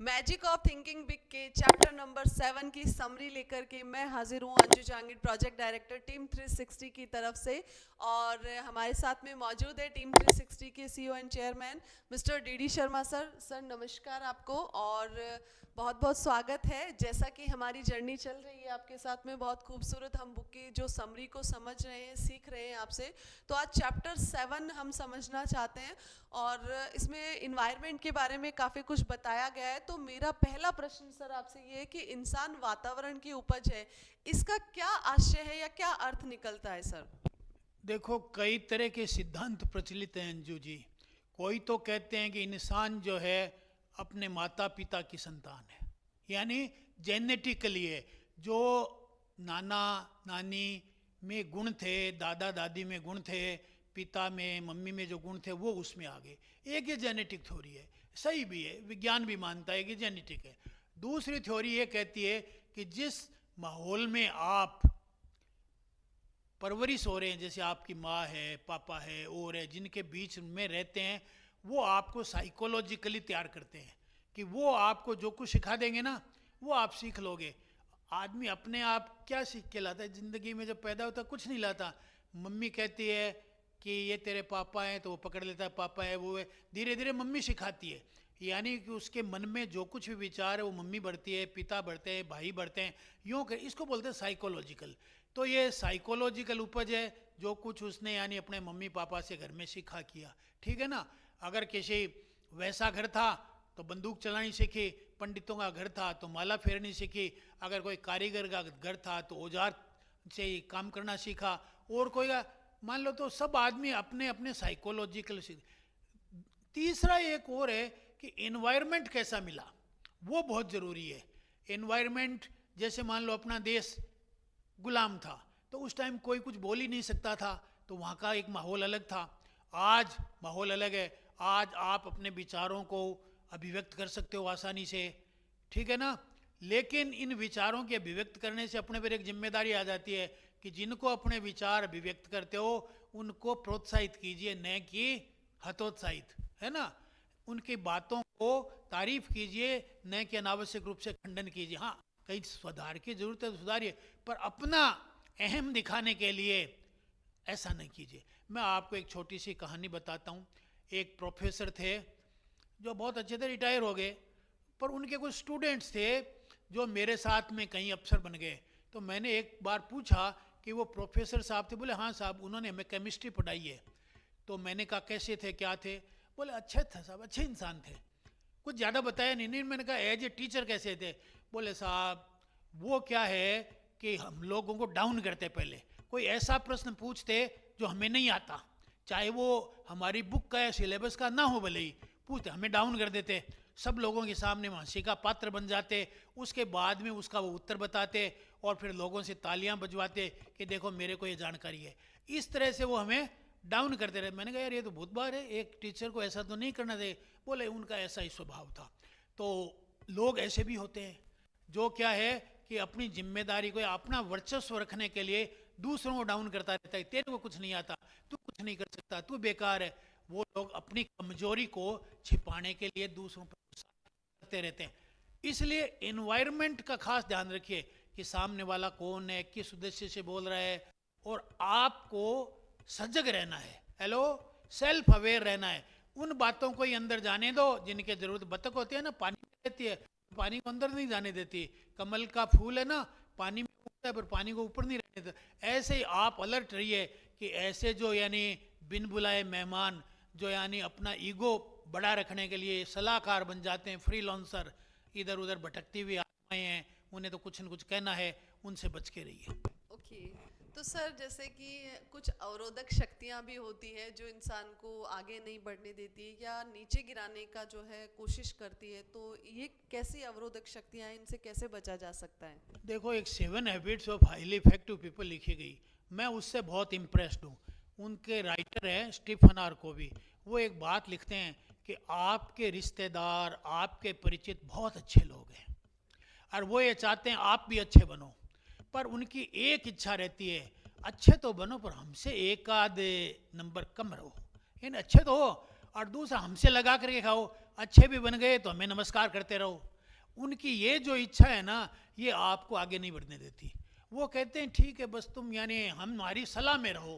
Magic of thinking big के chapter number 7 की summary लेकर के मैं हाजिर हूँ, Anju Jahangir, project director team 360 की तरफ से। और हमारे साथ में मौजूद है टीम 360 के CEO and chairman mister DD Sharma sir. Sir नमस्कार आपको और बहुत बहुत स्वागत है। जैसा कि हमारी जर्नी चल रही है आपके साथ में, बहुत खूबसूरत हम बुक की जो समरी को समझ रहे हैं, सीख रहे हैं आपसे। तो आज चैप्टर 7 हम समझना चाहते हैं और इसमें इन्वायरमेंट के बारे में काफ़ी कुछ बताया गया है। तो मेरा पहला प्रश्न सर आपसे ये है कि इंसान वातावरण की उपज है, इसका क्या आशय है या क्या अर्थ निकलता है सर? देखो, कई तरह के सिद्धांत प्रचलित हैं अंजू जी। कोई तो कहते हैं कि इंसान जो है अपने माता पिता की संतान है, यानी जेनेटिकली है। जो नाना नानी में गुण थे, दादा दादी में गुण थे, पिता में मम्मी में जो गुण थे वो उसमें आ गए। एक ये जेनेटिक थ्योरी है, सही भी है, विज्ञान भी मानता है कि जेनेटिक है। दूसरी थ्योरी ये कहती है कि जिस माहौल में आप परवरिश हो रहे हैं, जैसे आपकी माँ है, पापा है और है, जिनके बीच में रहते हैं, वो आपको साइकोलॉजिकली तैयार करते हैं कि वो आपको जो कुछ सिखा देंगे ना वो आप सीख लोगे। आदमी अपने आप क्या सीख के लाता है ज़िंदगी में? जब पैदा होता है कुछ नहीं लाता। मम्मी कहती है कि ये तेरे पापा हैं तो वो पकड़ लेता है, पापा है वो है, धीरे धीरे मम्मी सिखाती है। यानी कि उसके मन में जो कुछ भी विचार है वो मम्मी बढ़ती है, पिता बढ़ते हैं, भाई बढ़ते हैं, यूँ कर इसको बोलते हैं साइकोलॉजिकल। तो ये साइकोलॉजिकल उपज है, जो कुछ उसने यानी अपने मम्मी पापा से घर में सीखा किया, ठीक है ना। अगर किसी वैसा घर था तो बंदूक चलानी सीखी, पंडितों का घर था तो माला फेरनी सीखी, अगर कोई कारीगर का घर था तो औजार से ही काम करना सीखा, और कोई का मान लो। तो सब आदमी अपने अपने साइकोलॉजिकल सीख। तीसरा एक और है कि एनवायरनमेंट कैसा मिला, वो बहुत ज़रूरी है। एनवायरनमेंट जैसे मान लो अपना देश गुलाम था तो उस टाइम कोई कुछ बोल ही नहीं सकता था, तो वहाँ का एक माहौल अलग था। आज माहौल अलग है, आज आप अपने विचारों को अभिव्यक्त कर सकते हो आसानी से, ठीक है ना। लेकिन इन विचारों के अभिव्यक्त करने से अपने पर एक जिम्मेदारी आ जाती है कि जिनको अपने विचार अभिव्यक्त करते हो उनको प्रोत्साहित कीजिए, न कि हतोत्साहित, है ना। उनकी बातों को तारीफ कीजिए, न कि अनावश्यक रूप से खंडन कीजिए। हाँ, कहीं सुधार की जरूरत है तो सुधारिए, पर अपना अहम दिखाने के लिए ऐसा नहीं कीजिए। मैं आपको एक छोटी सी कहानी बताता हूँ। एक प्रोफेसर थे जो बहुत अच्छे थे, रिटायर हो गए, पर उनके कुछ स्टूडेंट्स थे जो मेरे साथ में कहीं अफसर बन गए। तो मैंने एक बार पूछा कि वो प्रोफेसर साहब थे? बोले हाँ साहब, उन्होंने हमें केमिस्ट्री पढ़ाई है। तो मैंने कहा कैसे थे, क्या थे? बोले अच्छे थे साहब, अच्छे इंसान थे, कुछ ज़्यादा बताया नहीं। मैंने कहा एज ए टीचर कैसे थे? बोले साहब वो क्या है कि हम लोगों को डाउन करते, पहले कोई ऐसा प्रश्न पूछते जो हमें नहीं आता, चाहे वो हमारी बुक का या सिलेबस का ना हो, भले ही पूछते, हमें डाउन कर देते, सब लोगों के सामने हंसी का पात्र बन जाते। उसके बाद में उसका वो उत्तर बताते और फिर लोगों से तालियां बजवाते कि देखो मेरे को ये जानकारी है। इस तरह से वो हमें डाउन करते रहे। मैंने कहा यार ये तो बहुत बार है, एक टीचर को ऐसा तो नहीं करना चाहिए। बोले उनका ऐसा ही स्वभाव था। तो लोग ऐसे भी होते हैं जो क्या है कि अपनी जिम्मेदारी को या अपना वर्चस्व रखने के लिए दूसरों को डाउन करता रहता है, तेरे को कुछ नहीं आता, तू कुछ नहीं कर सकता, तू बेकार है। वो लोग अपनी कमजोरी को छिपाने के लिए दूसरों पर करते रहते हैं। इसलिए एनवायरनमेंट का खास ध्यान रखिए कि सामने वाला कौन है, किस उद्देश्य से बोल रहा है, और आपको सजग रहना है। हेलो, सेल्फ अवेयर रहना है। उन बातों को ही अंदर जाने दो जिनके जरूरत। बतख होती है ना, पानी में रहती है, पानी को अंदर नहीं जाने देती। कमल का फूल है ना, पानी में उगता है पर पानी को ऊपर नहीं रहने देता। ऐसे ही आप अलर्ट रहिए कि ऐसे जो यानी बिन बुलाए मेहमान, जो यानी अपना ईगो बड़ा रखने के लिए सलाहकार बन जाते हैं, फ्रीलांसर, इधर उधर भटकती हुई आत्माएं हैं, उन्हें तो कुछ न कुछ कहना है, उनसे बच के रहिए। ओके। तो सर जैसे कि कुछ अवरोधक शक्तियां भी होती है जो इंसान को आगे नहीं बढ़ने देती या नीचे गिराने का जो है कोशिश करती है, तो ये कैसी अवरोधक शक्तियां हैं, इनसे कैसे बचा जा सकता है? देखो, एक 7 habits of highly effective people लिखी गई, मैं उससे बहुत इम्प्रेस्ड हूँ। उनके राइटर हैं स्टीफन आर कोवी। वो एक बात लिखते हैं कि आपके रिश्तेदार, आपके परिचित बहुत अच्छे लोग हैं और वो ये चाहते हैं आप भी अच्छे बनो, पर उनकी एक इच्छा रहती है, अच्छे तो बनो पर हमसे एक आध नंबर कम रहो, यानी अच्छे तो हो, और दूसरा हमसे लगा करके खाओ, अच्छे भी बन गए तो हमें नमस्कार करते रहो। उनकी ये जो इच्छा है ना, ये आपको आगे नहीं बढ़ने देती। वो कहते हैं ठीक है, बस तुम यानी हमारी सलाह में रहो,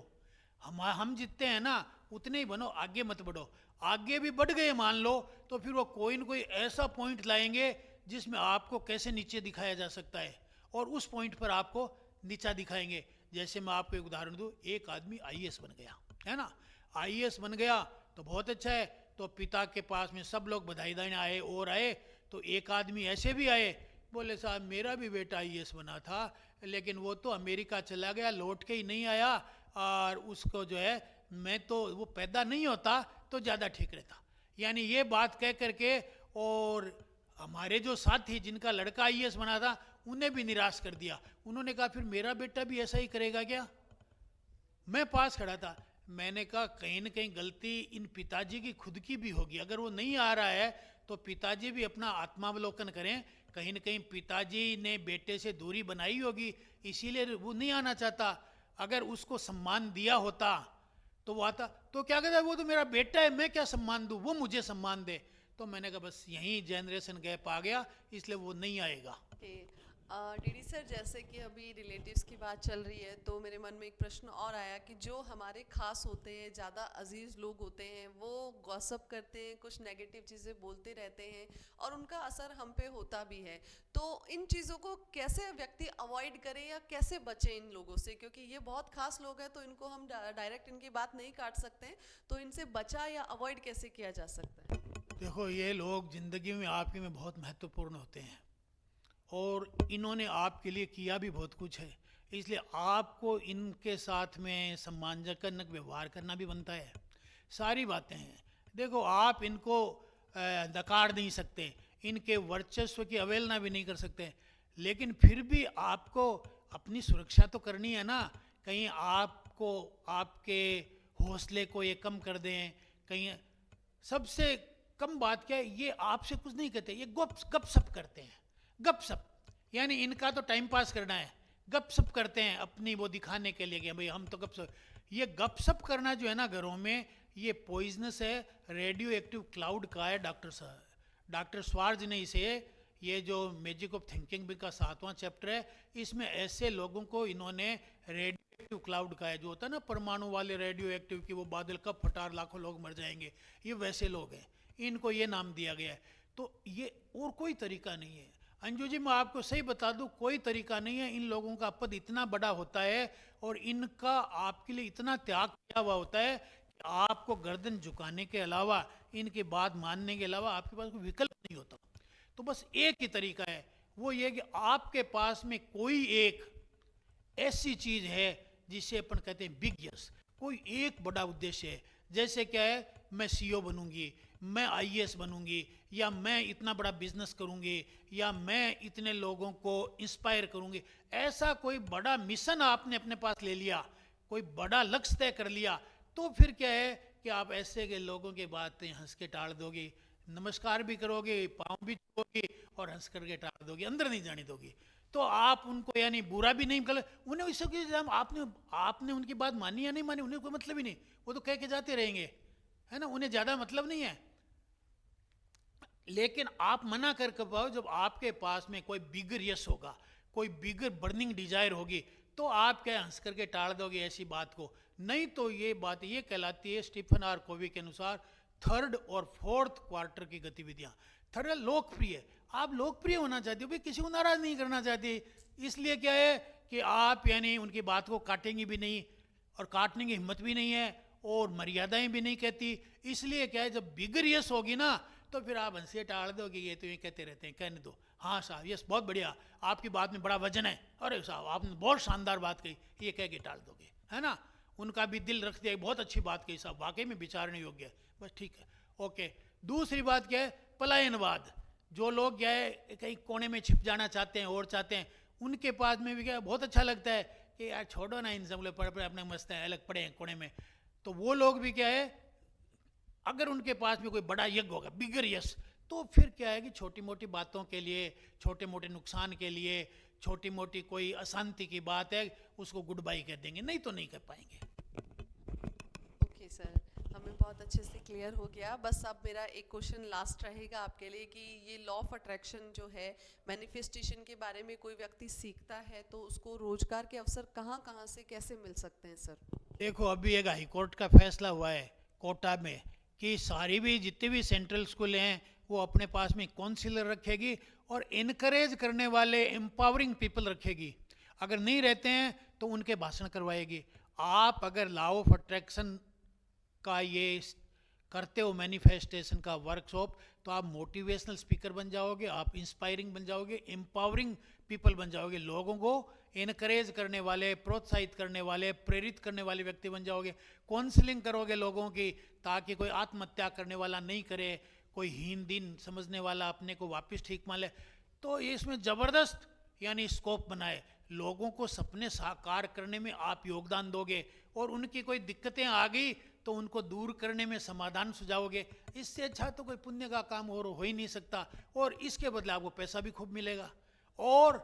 हम जितने हैं ना उतने ही बनो, आगे मत बढ़ो। आगे भी बढ़ गए मान लो, तो फिर वो कोई न कोई ऐसा पॉइंट लाएंगे जिसमें आपको कैसे नीचे दिखाया जा सकता है, और उस पॉइंट पर आपको नीचा दिखाएंगे। जैसे मैं आपको एक उदाहरण दूं, एक आदमी आईएएस बन गया है ना, आईएएस बन गया तो बहुत अच्छा है, तो पिता के पास में सब लोग बधाई देने आए और आए, तो एक आदमी ऐसे भी आए, बोले साहब मेरा भी बेटा आईएएस बना था, लेकिन वो तो अमेरिका चला गया, लौट के ही नहीं आया, और उसको जो है मैं तो वो पैदा नहीं होता तो ज़्यादा ठीक रहता। यानी ये बात कह करके, और हमारे जो साथी जिनका लड़का आईएएस बना था उन्हें भी निराश कर दिया। उन्होंने कहा फिर मेरा बेटा भी ऐसा ही करेगा क्या? मैं पास खड़ा था, मैंने कहा कहीं न कहीं गलती इन पिताजी की खुद की भी होगी। अगर वो नहीं आ रहा है तो पिताजी भी अपना आत्मावलोकन करें, कहीं न कहीं पिताजी ने बेटे से दूरी बनाई होगी, इसीलिए वो नहीं आना चाहता। अगर उसको सम्मान दिया होता तो वो आता, तो क्या कहता है वो तो मेरा बेटा है, मैं क्या सम्मान दूं, वो मुझे सम्मान दे। तो मैंने कहा बस यहीं जनरेशन गैप आ गया, इसलिए वो नहीं आएगा। डीडी सर, जैसे कि अभी रिलेटिव्स की बात चल रही है, तो मेरे मन में एक प्रश्न और आया कि जो हमारे खास होते हैं, ज़्यादा अजीज़ लोग होते हैं, वो गॉसिप करते हैं, कुछ नेगेटिव चीज़ें बोलते रहते हैं और उनका असर हम पे होता भी है। तो इन चीज़ों को कैसे व्यक्ति अवॉइड करे या कैसे बचे इन लोगों से, क्योंकि ये बहुत खास लोग हैं तो इनको हम डायरेक्ट इनकी बात नहीं काट सकते हैं, तो इनसे बचा या अवॉइड कैसे किया जा सकता है? देखो, ये लोग ज़िंदगी में आपके में बहुत महत्वपूर्ण होते हैं, और इन्होंने आपके लिए किया भी बहुत कुछ है, इसलिए आपको इनके साथ में सम्मानजनक व्यवहार करना भी बनता है। सारी बातें हैं, देखो आप इनको नकार नहीं सकते, इनके वर्चस्व की अवहेलना भी नहीं कर सकते, लेकिन फिर भी आपको अपनी सुरक्षा तो करनी है ना। कहीं आपको आपके हौसले को ये कम कर दें, कहीं सबसे कम बात क्या है, ये आपसे कुछ नहीं कहते, ये गपशप करते हैं, गपशप। यानी इनका तो टाइम पास करना है, गपशप करते हैं अपनी वो दिखाने के लिए कि भाई हम तो गपशप। ये गपशप करना जो है ना घरों में, ये पॉइजनस है, रेडियो एक्टिव क्लाउड का है। डॉक्टर स्वार्ज ने इसे, ये जो मैजिक ऑफ थिंकिंग का 7वां चैप्टर है, इसमें ऐसे लोगों को इन्होंने रेडियो एक्टिव क्लाउड का है, जो होता है ना परमाणु वाले रेडियो एक्टिव की, वो बादल कब फटार लाखों लोग मर जाएंगे, ये वैसे लोग हैं, इनको ये नाम दिया गया है। तो ये और कोई तरीका नहीं है अंजू जी, मैं आपको सही बता दूं, कोई तरीका नहीं है। इन लोगों का पद इतना बड़ा होता है और इनका आपके लिए इतना त्याग किया हुआ होता है कि आपको गर्दन झुकाने के अलावा, इनकी बात मानने के अलावा आपके पास कोई विकल्प नहीं होता। तो बस एक ही तरीका है, वो ये कि आपके पास में कोई एक ऐसी चीज है जिसे अपन कहते हैं बिग यस, कोई एक बड़ा उद्देश्य है। जैसे क्या है, मैं सीईओ बनूंगी, मैं आईएएस बनूंगी, या मैं इतना बड़ा बिजनेस करूंगी, या मैं इतने लोगों को इंस्पायर करूंगी। ऐसा कोई बड़ा मिशन आपने अपने पास ले लिया, कोई बड़ा लक्ष्य तय कर लिया, तो फिर क्या है कि आप ऐसे के लोगों की बातें हंस के टाल दोगे, नमस्कार भी करोगे, पाँव भी छुओगे और हंस करके टाल दोगे, अंदर नहीं जाने दोगे। तो आप उनको यानी बुरा भी नहीं कर, उन्हें इस आपने उनकी बात मानी या नहीं मानी, उन्हें कोई मतलब ही नहीं, वो तो कह के जाते रहेंगे, है ना, उन्हें ज़्यादा मतलब नहीं है। लेकिन आप मना कर पाओ, जब आपके पास में कोई बिगर यस होगा, कोई बिगर बर्निंग डिजायर होगी, तो आप क्या हंस करके टाल दोगे ऐसी बात को? नहीं तो ये बात ये कहलाती है स्टीफन आर कोवी के अनुसार 3rd और 4th क्वार्टर की गतिविधियां। थर्ड लोकप्रिय, आप लोकप्रिय होना चाहते हो, भाई किसी को नाराज नहीं करना चाहते, इसलिए क्या है कि आप यानी उनकी बात को काटेंगे भी नहीं, और काटने की हिम्मत भी नहीं है, और मर्यादाएं भी नहीं कहती। इसलिए क्या है, जब बिगर यस होगी ना, तो फिर आप हंसी टाल दोगे, ये तो ये कहते रहते हैं, कहने दो, हाँ साहब यस बहुत बढ़िया, आपकी बात में बड़ा वजन है, अरे साहब आपने बहुत शानदार बात कही, ये कह के टाल दोगे, है ना। उनका भी दिल रख दिया, बहुत अच्छी बात कही साहब, वाकई में विचारने योग्य है, बस ठीक है, ओके। दूसरी बात क्या है, पलायनवाद। जो लोग क्या है कहीं कोने में छिप जाना चाहते हैं और चाहते हैं, उनके पास में भी क्या बहुत अच्छा लगता है कि यार छोड़ो ना इन सब लोग, पढ़ पढ़े अपने मस्त हैं, अलग पड़े हैं कोने में। तो वो लोग भी क्या है, अगर उनके पास में कोई बड़ा यज्ञ होगा, बिगर यस, तो फिर क्या है कि छोटी मोटी बातों के लिए, छोटे मोटे नुकसान के लिए, छोटी मोटी कोई अशांति की बात है, उसको गुड बाय कर देंगे, नहीं तो नहीं कर पाएंगे। ओके सर, हम हमें बहुत अच्छे से क्लियर हो गया। बस अब मेरा एक क्वेश्चन लास्ट रहेगा आपके लिए कि ये लॉ ऑफ अट्रैक्शन जो है, मैनिफेस्टेशन के बारे में कोई व्यक्ति सीखता है तो उसको रोजगार के अवसर कहाँ कहाँ से कैसे मिल सकते हैं सर? देखो, अभी एक हाई कोर्ट का फैसला हुआ है कोटा में कि सारी भी जितने भी सेंट्रल स्कूल हैं वो अपने पास में काउंसिलर रखेगी और इनकरेज करने वाले एम्पावरिंग पीपल रखेगी। अगर नहीं रहते हैं तो उनके भाषण करवाएगी। आप अगर लॉ ऑफ अट्रैक्शन का ये करते हो मैनिफेस्टेशन का वर्कशॉप, तो आप मोटिवेशनल स्पीकर बन जाओगे, आप इंस्पायरिंग बन जाओगे, एम्पावरिंग पीपल बन जाओगे, लोगों को इनकरेज करने वाले, प्रोत्साहित करने वाले, प्रेरित करने वाले व्यक्ति बन जाओगे। काउंसलिंग करोगे लोगों की, ताकि कोई आत्महत्या करने वाला नहीं करे, कोई हीन दीन समझने वाला अपने को वापस ठीक मान ले। तो इसमें ज़बरदस्त यानी स्कोप बनाए, लोगों को सपने साकार करने में आप योगदान दोगे और उनकी कोई दिक्कतें आ गई तो उनको दूर करने में समाधान सुझाओगे। इससे अच्छा तो कोई पुण्य का काम और हो ही नहीं सकता। और इसके बदले आपको पैसा भी खूब मिलेगा और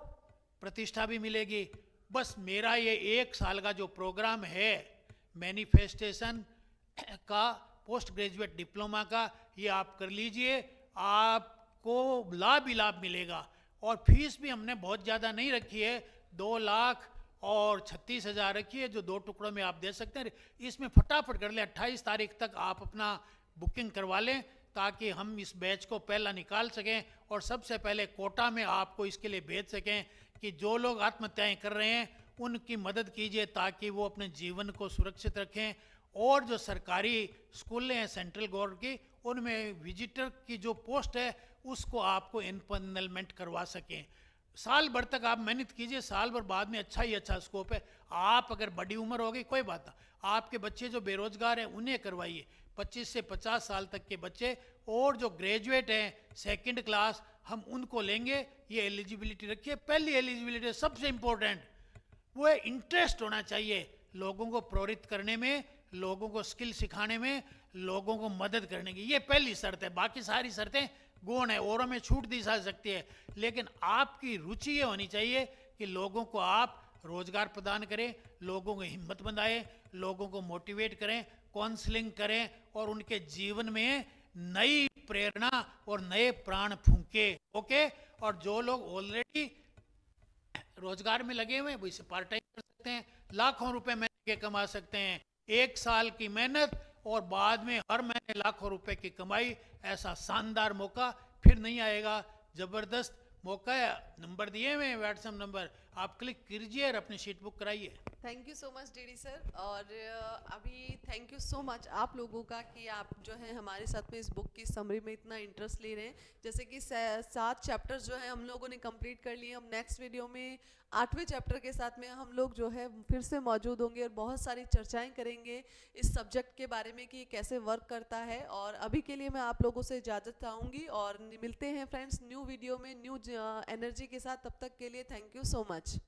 प्रतिष्ठा भी मिलेगी। बस मेरा ये 1 साल का जो प्रोग्राम है मैनिफेस्टेशन का, पोस्ट ग्रेजुएट डिप्लोमा का, ये आप कर लीजिए, आपको लाभ ही लाभ मिलेगा। और फीस भी हमने बहुत ज़्यादा नहीं रखी है, 2,36,000 रखी है, जो 2 टुकड़ों में आप दे सकते हैं। इसमें फटाफट कर लें, 28 तारीख तक आप अपना बुकिंग करवा लें ताकि हम इस बैच को पहला निकाल सकें और सबसे पहले कोटा में आपको इसके लिए भेज सकें कि जो लोग आत्महत्याएं कर रहे हैं उनकी मदद कीजिए ताकि वो अपने जीवन को सुरक्षित रखें। और जो सरकारी स्कूलें हैं सेंट्रल गवर्नमेंट की, उनमें विजिटर की जो पोस्ट है उसको आपको एनपनलमेंट करवा सकें। साल भर तक आप मेहनत कीजिए, साल भर बाद में अच्छा ही अच्छा स्कोप है। आप अगर बड़ी उम्र हो गई कोई बात ना, आपके बच्चे जो बेरोजगार हैं उन्हें करवाइए, 25 से 50 साल तक के बच्चे, और जो ग्रेजुएट हैं 2nd क्लास हम उनको लेंगे। ये एलिजिबिलिटी रखिए। पहली एलिजिबिलिटी सबसे इम्पोर्टेंट वो है इंटरेस्ट होना चाहिए, लोगों को प्रेरित करने में, लोगों को स्किल सिखाने में, लोगों को मदद करने की। ये पहली शर्त है। बाकी सारी शर्तें गौण है, औरों में छूट दी जा सकती है, लेकिन आपकी रुचि ये होनी चाहिए कि लोगों को आप रोजगार प्रदान करें, लोगों को हिम्मत बनाए, लोगों को मोटिवेट करें, काउंसलिंग करें और उनके जीवन में नई प्रेरणा और नए प्राण फूंके। ओके। और जो लोग ऑलरेडी रोजगार में लगे हुए हैं वो इसे पार्ट टाइम कर सकते हैं, लाखों रुपए महीने के कमा सकते हैं। 1 साल की मेहनत और बाद में हर महीने लाखों रुपए की कमाई, ऐसा शानदार मौका फिर नहीं आएगा। जबरदस्त मौका है। नंबर दिए हुए हैं, व्हाट्सएप नंबर, आप क्लिक कीजिए और अपनी सीट बुक कराइए। Thank you so much DD sir. और अभी थैंक यू सो मच आप लोगों का कि आप जो है हमारे साथ में इस बुक की समरी में इतना इंटरेस्ट ले रहे हैं। जैसे कि 7 चैप्टर्स जो है हम लोगों ने कंप्लीट कर लिए। हम नेक्स्ट वीडियो में 8वें चैप्टर के साथ में हम लोग जो है फिर से मौजूद होंगे और बहुत सारी चर्चाएं करेंगे इस सब्जेक्ट के बारे में कि कैसे वर्क करता है। और अभी के लिए मैं आप लोगों से इजाज़त चाहूँगी और मिलते हैं फ्रेंड्स न्यू वीडियो में न्यू एनर्जी के साथ। तब तक के लिए थैंक यू सो मच।